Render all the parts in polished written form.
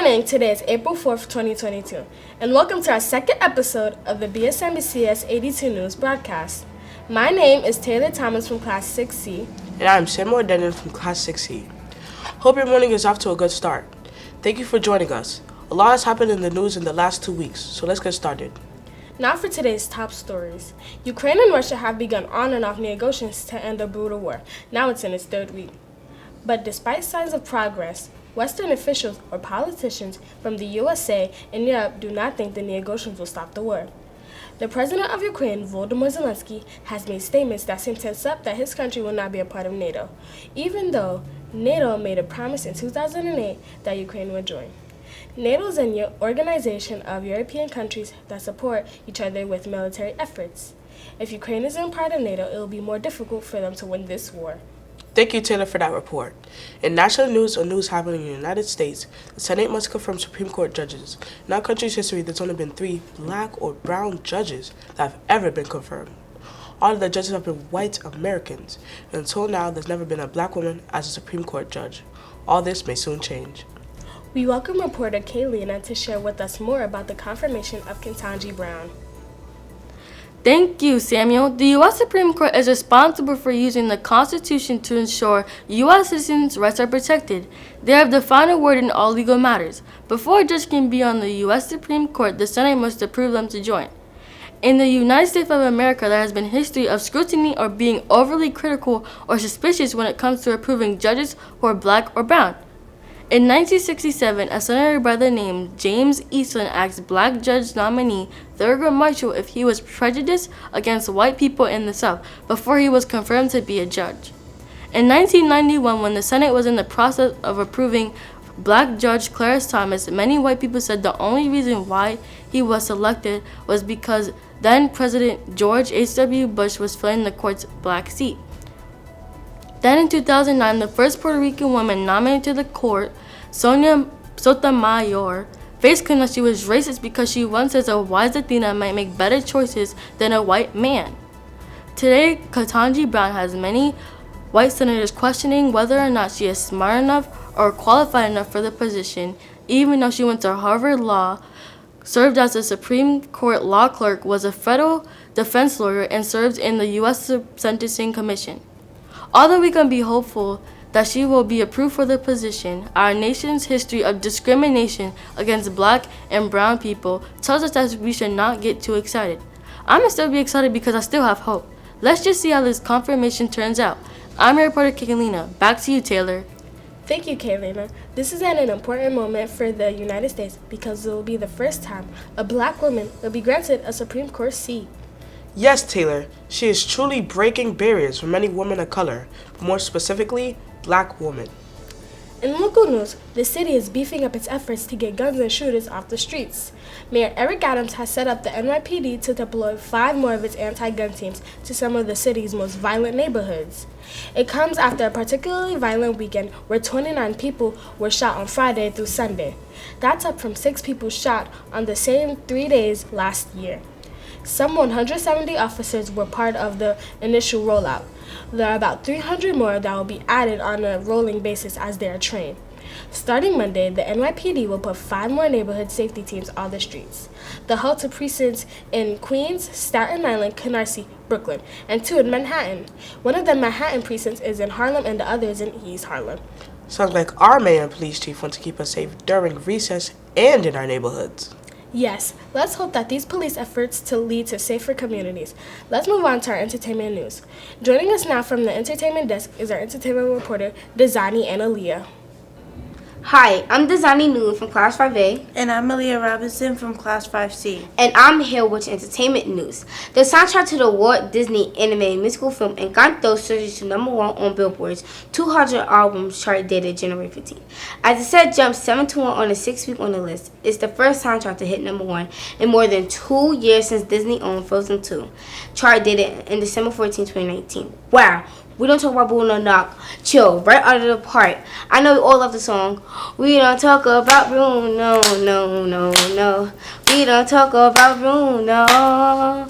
morning, today is April 4th, 2022, and welcome to our second episode of the Bsnbcs 82 News broadcast. My name is Taylor Thomas from Class 6C. And I'm Samuel Denon from Class 6C. Hope your morning is off to a good start. Thank you for joining us. A lot has happened in the news in the last 2 weeks, so let's get started. Now for today's top stories. Ukraine and Russia have begun on and off negotiations to end a brutal war. Now it's in its third week. But despite signs of progress, Western officials or politicians from the USA and Europe do not think the negotiations will stop the war. The president of Ukraine, Volodymyr Zelensky, has made statements that seem to accept that his country will not be a part of NATO, even though NATO made a promise in 2008 that Ukraine would join. NATO is an organization of European countries that support each other with military efforts. If Ukraine isn't part of NATO, it will be more difficult for them to win this war. Thank you, Taylor, for that report. In national news or news happening in the United States, the Senate must confirm Supreme Court judges. In our country's history, there's only been 3 black or brown judges that have ever been confirmed. All of the judges have been white Americans, and until now, there's never been a black woman as a Supreme Court judge. All this may soon change. We welcome reporter Kaylina to share with us more about the confirmation of Ketanji Brown. Thank you, Samuel. The U.S. Supreme Court is responsible for using the Constitution to ensure U.S. citizens' rights are protected. They have the final word in all legal matters. Before a judge can be on the U.S. Supreme Court, the Senate must approve them to join. In the United States of America, there has been history of scrutiny or being overly critical or suspicious when it comes to approving judges who are black or brown. In 1967, a senator by the name James Eastland asked black judge nominee Thurgood Marshall if he was prejudiced against white people in the South before he was confirmed to be a judge. In 1991, when the Senate was in the process of approving black judge Clarence Thomas, many white people said the only reason why he was selected was because then President George H.W. Bush was filling the court's black seat. Then in 2009, the first Puerto Rican woman nominated to the court, Sonia Sotomayor, faced claims that she was racist because she once said a wise Latina might make better choices than a white man. Today, Ketanji Brown has many white senators questioning whether or not she is smart enough or qualified enough for the position, even though she went to Harvard Law, served as a Supreme Court law clerk, was a federal defense lawyer, and served in the U.S. Sentencing Commission. Although we can be hopeful that she will be approved for the position, our nation's history of discrimination against black and brown people tells us that we should not get too excited. I'm going to still be excited because I still have hope. Let's just see how this confirmation turns out. I'm your reporter, Kaylina. Back to you, Taylor. Thank you, Kaylina. This is an important moment for the United States because it will be the first time a black woman will be granted a Supreme Court seat. Yes, Taylor, she is truly breaking barriers for many women of color, more specifically, black women. In local news, the city is beefing up its efforts to get guns and shooters off the streets. Mayor Eric Adams has set up the NYPD to deploy 5 more of its anti-gun teams to some of the city's most violent neighborhoods. It comes after a particularly violent weekend where 29 people were shot on Friday through Sunday. That's up from 6 people shot on the same 3 days last year. Some 170 officers were part of the initial rollout. There are about 300 more that will be added on a rolling basis as they are trained. Starting Monday, the NYPD will put 5 more neighborhood safety teams on the streets. They'll hold to precincts in Queens, Staten Island, Canarsie, Brooklyn, and 2 in Manhattan. One of the Manhattan precincts is in Harlem and the other is in East Harlem. Sounds like our mayor and police chief want to keep us safe during recess and in our neighborhoods. Yes, let's hope that these police efforts to lead to safer communities. Let's move on to our entertainment news. Joining us now from the entertainment desk is our entertainment reporter, Dezani and Aaliyah. Hi, I'm Dezani Noon from Class 5A. And I'm Aaliyah Robinson from Class 5C. And I'm here with entertainment news. The soundtrack to the Walt Disney animated musical film Encanto surged to #1 on Billboard's 200 albums chart dated January 15. As it said, jumped 7 to 1 on the 6th week on the list. It's the first soundtrack to hit #1 in more than 2 years since Disney owned Frozen 2, chart dated in December 14, 2019. Wow. We don't talk about Bruno Knock. Chill, right out of the park. I know we all love the song. We don't talk about Bruno, no. We don't talk about Bruno.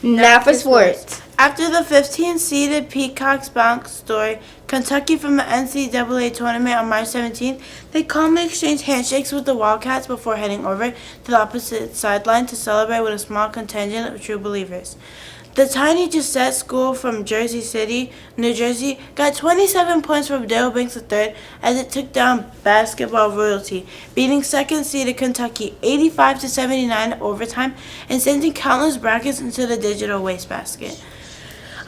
Now for sports. After the 15-seeded Peacock's bounce story Kentucky from the NCAA tournament on March 17th, they calmly exchanged handshakes with the Wildcats before heading over to the opposite sideline to celebrate with a small contingent of true believers. The tiny Gisette school from Jersey City, New Jersey, got 27 points from Dale Banks III as it took down basketball royalty, beating second-seeded Kentucky 85-79 in overtime and sending countless brackets into the digital wastebasket.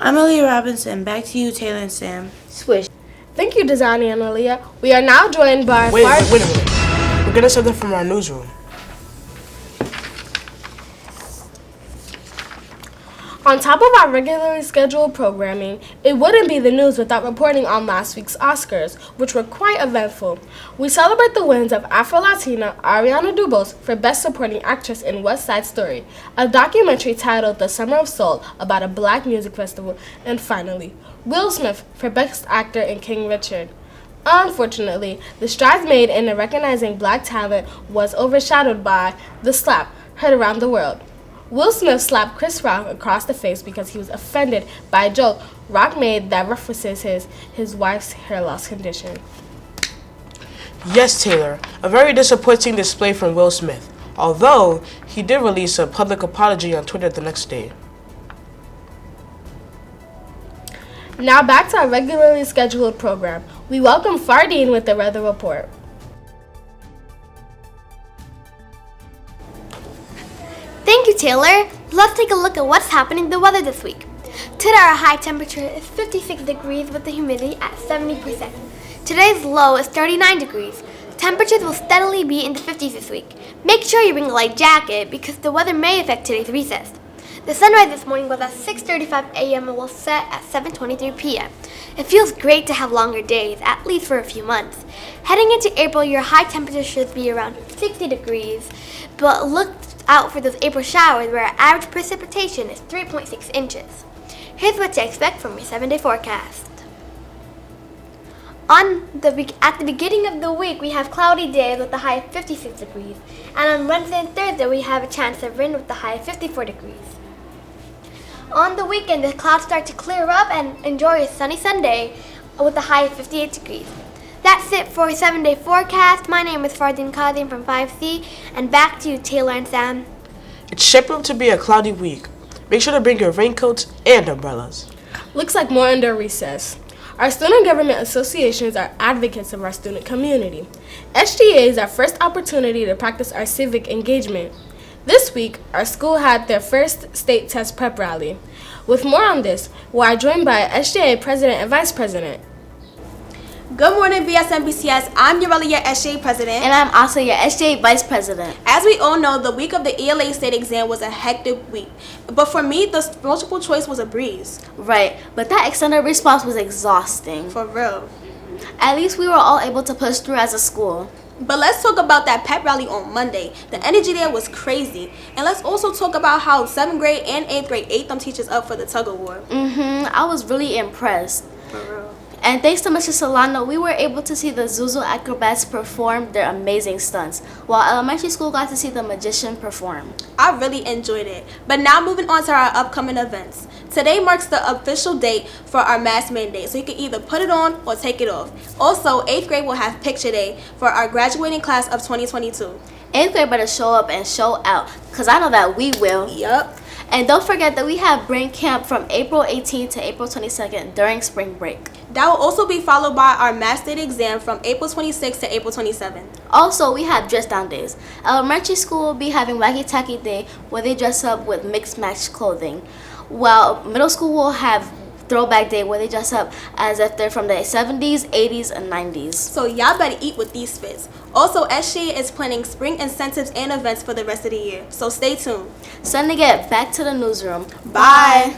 I'm Aaliyah Robinson. Back to you, Taylor and Sam. Swish. Thank you, Desani and Aaliyah. We are now joined by Wait a minute. We're getting something from our newsroom. On top of our regularly scheduled programming, it wouldn't be the news without reporting on last week's Oscars, which were quite eventful. We celebrate the wins of Afro-Latina Ariana DeBose for Best Supporting Actress in West Side Story, a documentary titled The Summer of Soul about a black music festival, and finally, Will Smith for Best Actor in King Richard. Unfortunately, the strides made in recognizing black talent was overshadowed by the slap heard around the world. Will Smith slapped Chris Rock across the face because he was offended by a joke Rock made that references his wife's hair loss condition. Yes, Taylor, a very disappointing display from Will Smith, although he did release a public apology on Twitter the next day. Now back to our regularly scheduled program. We welcome Fardeen with the weather report. Thank you, Taylor. Let's take a look at what's happening in the weather this week. Today our high temperature is 56 degrees with the humidity at 70%. Today's low is 39 degrees. Temperatures will steadily be in the 50s this week. Make sure you bring a light jacket because the weather may affect today's recess. The sunrise this morning was at 6:35 a.m. and will set at 7:23 p.m. It feels great to have longer days, at least for a few months. Heading into April, your high temperature should be around 60 degrees, but look out for those April showers where our average precipitation is 3.6 inches. Here's what to expect from your 7-day forecast. At the beginning of the week, we have cloudy days with a high of 56 degrees, and on Wednesday and Thursday, we have a chance of rain with a high of 54 degrees. On the weekend, the clouds start to clear up and enjoy a sunny Sunday with a high of 58 degrees. That's it for a 7-day forecast. My name is Fardeen Kazim from 5C, and back to you, Taylor and Sam. It's shaping up to be a cloudy week. Make sure to bring your raincoats and umbrellas. Looks like more under recess. Our student government associations are advocates of our student community. SGA is our first opportunity to practice our civic engagement. This week, our school had their first state test prep rally. With more on this, we are joined by SGA President and Vice President. Good morning, Bsnbcs. I'm Yorella, your SJ President. And I'm also your SJ Vice President. As we all know, the week of the ELA state exam was a hectic week. But for me, the multiple choice was a breeze. Right, but that extended response was exhausting. For real. At least we were all able to push through as a school. But let's talk about that pep rally on Monday. The energy there was crazy. And let's also talk about how 7th grade and 8th grade ate them teachers up for the tug of war. I was really impressed. For real. And thanks to Mr. Solano, we were able to see the Zuzu acrobats perform their amazing stunts, while elementary school got to see the magician perform. I really enjoyed it. But now moving on to our upcoming events. Today marks the official date for our mask mandate, so you can either put it on or take it off. Also, 8th grade will have picture day for our graduating class of 2022. 8th grade better show up and show out, because I know that we will. Yup. And don't forget that we have brain camp from April 18th to April 22nd during spring break. That will also be followed by our mass state exam from April 26th to April 27th. Also, we have dress down days. Elementary school will be having Wacky Tacky Day where they dress up with mixed match clothing, while middle school will have Throwback Day where they dress up as if they're from the 70s, 80s, and 90s. So y'all better eat with these fits. Also, SGA is planning spring incentives and events for the rest of the year, so stay tuned. Sending it back to the newsroom. Bye.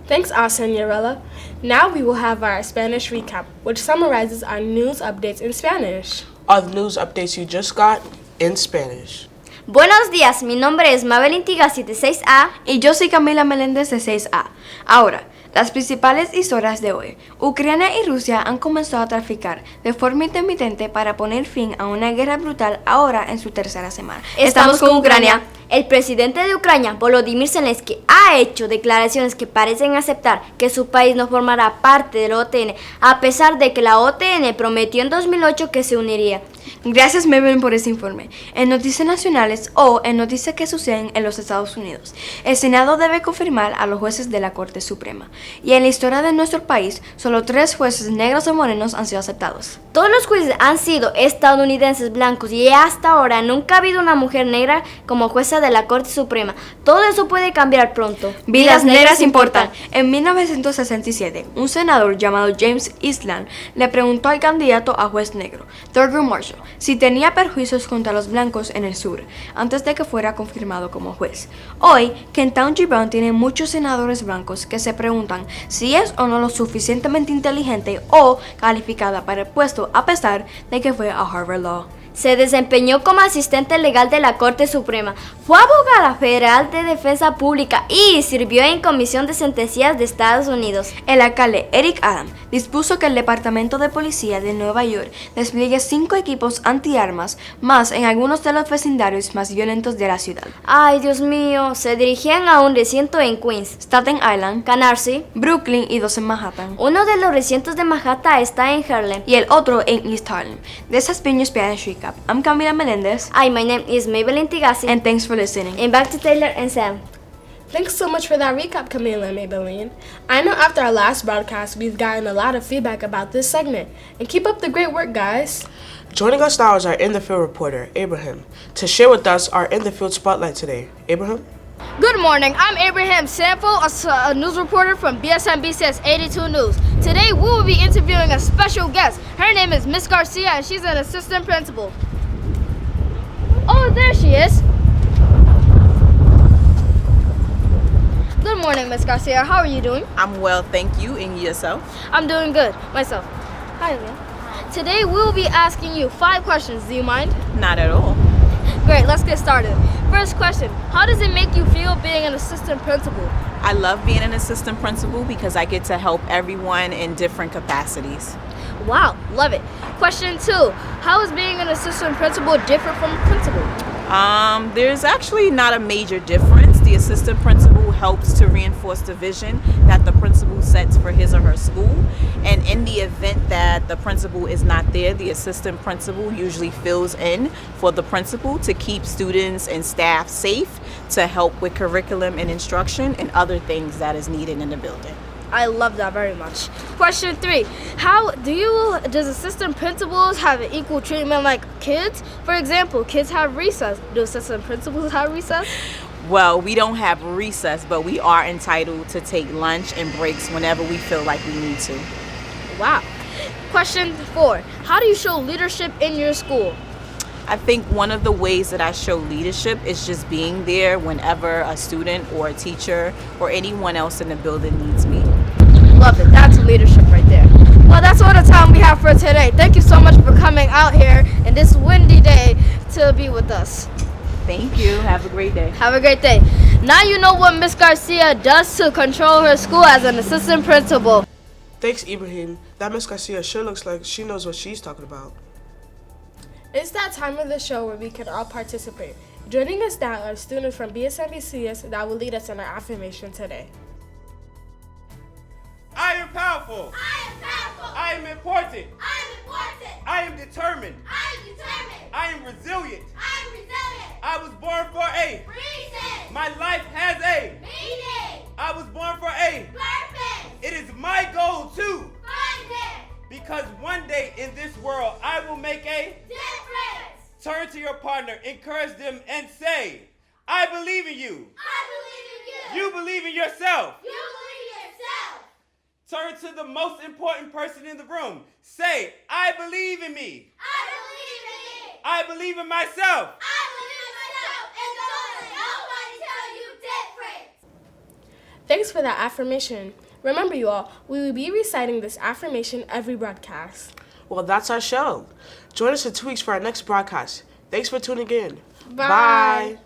Thanks, Asa and Yorella. Now we will have our Spanish recap, which summarizes our news updates in Spanish. All the news updates you just got in Spanish. Buenos días, mi nombre es Mabel Intigasi de 6A y yo soy Camila Meléndez de 6A. Ahora, las principales historias de hoy. Ucrania y Rusia han comenzado a traficar de forma intermitente para poner fin a una guerra brutal ahora en su tercera semana. Estamos con Ucrania. El presidente de Ucrania, Volodymyr Zelensky, ha hecho declaraciones que parecen aceptar que su país no formará parte de la OTAN, a pesar de que la OTAN prometió en 2008 que se uniría. Gracias, Maybelline, por ese informe. En noticias nacionales o en noticias que suceden en los Estados Unidos, el Senado debe confirmar a los jueces de la Corte Suprema. Y en la historia de nuestro país, solo 3 jueces negros o morenos han sido aceptados. Todos los jueces han sido estadounidenses blancos y hasta ahora nunca ha habido una mujer negra como jueza de la Corte Suprema. Todo eso puede cambiar pronto. Vidas negras importan. En 1967, un senador llamado James Island le preguntó al candidato a juez negro, Thurgood Marshall, si tenía perjuicios contra los blancos en el sur, antes de que fuera confirmado como juez. Hoy, Ketanji Brown tiene muchos senadores blancos que se preguntan si es o no lo suficientemente inteligente o calificada para el puesto, a pesar de que fue a Harvard Law. Se desempeñó como asistente legal de la Corte Suprema, fue abogada federal de defensa pública y sirvió en Comisión de Sentencias de Estados Unidos. El alcalde Eric Adams dispuso que el Departamento de Policía de Nueva York despliegue 5 equipos antiarmas más en algunos de los vecindarios más violentos de la ciudad. Ay, Dios mío, se dirigían a un recinto en Queens, Staten Island, Canarsie, Brooklyn y 2 en Manhattan. Uno de los recintos de Manhattan está en Harlem Y el otro en East Harlem. This has been your Spanish recap. I'm Camila Melendez. Hi, my name is Bsnbcs. And thanks for listening. And back to Taylor and Sam. Thanks so much for that recap, Camila and Maybelline. I know after our last broadcast, we've gotten a lot of feedback about this segment. And keep up the great work, guys. Joining us now is our In the Field reporter, Abraham, to share with us our In the Field spotlight today. Abraham? Good morning, I'm Abraham Sample, a news reporter from Bsnbcs 82 News. Today we will be interviewing a special guest. Her name is Miss Garcia and she's an assistant principal. Oh, there she is. Good morning, Miss Garcia. How are you doing? I'm well, thank you. And yourself? I'm doing good, myself. Hi, again. Today we will be asking you 5 questions. Do you mind? Not at all. Great, let's get started. First question, how does it make you feel being an assistant principal? I love being an assistant principal because I get to help everyone in different capacities. Wow, love it. Question 2, how is being an assistant principal different from a principal? There's actually not a major difference. The assistant principal helps to reinforce the vision that the principal sets for his or her school. And in the event that the principal is not there, the assistant principal usually fills in for the principal to keep students and staff safe, to help with curriculum and instruction and other things that is needed in the building. I love that very much. Question 3, does assistant principals have an equal treatment like kids? For example, kids have recess. Do assistant principals have recess? Well, we don't have recess, but we are entitled to take lunch and breaks whenever we feel like we need to. Wow. Question 4, how do you show leadership in your school? I think one of the ways that I show leadership is just being there whenever a student or a teacher or anyone else in the building needs me. Love it. That's leadership right there. Well, that's all the time we have for today. Thank you so much for coming out here in this windy day to be with us. Thank you. Have a great day. Have a great day. Now you know what Miss Garcia does to control her school as an assistant principal. Thanks, Ibrahim. That Miss Garcia sure looks like she knows what she's talking about. It's that time of the show where we can all participate. Joining us now are students from Bsnbcs that will lead us in our affirmation today. I am powerful. I am powerful. I am important. I am important. I am determined. I am determined. I am resilient. I am resilient. I was born for a Reason. My life has a Meaning. I was born for a Purpose. It is my goal to Find it. because one day in this world I will make a Difference. turn to your partner, encourage them and say, I believe in you. I believe in you. You believe in yourself. You believe in yourself. Turn to the most important person in the room. Say, I believe in me. I believe in me. I believe in myself. I believe in myself. And don't let nobody tell you different. Thanks for that affirmation. Remember, you all, we will be reciting this affirmation every broadcast. Well, that's our show. Join us in 2 weeks for our next broadcast. Thanks for tuning in. Bye.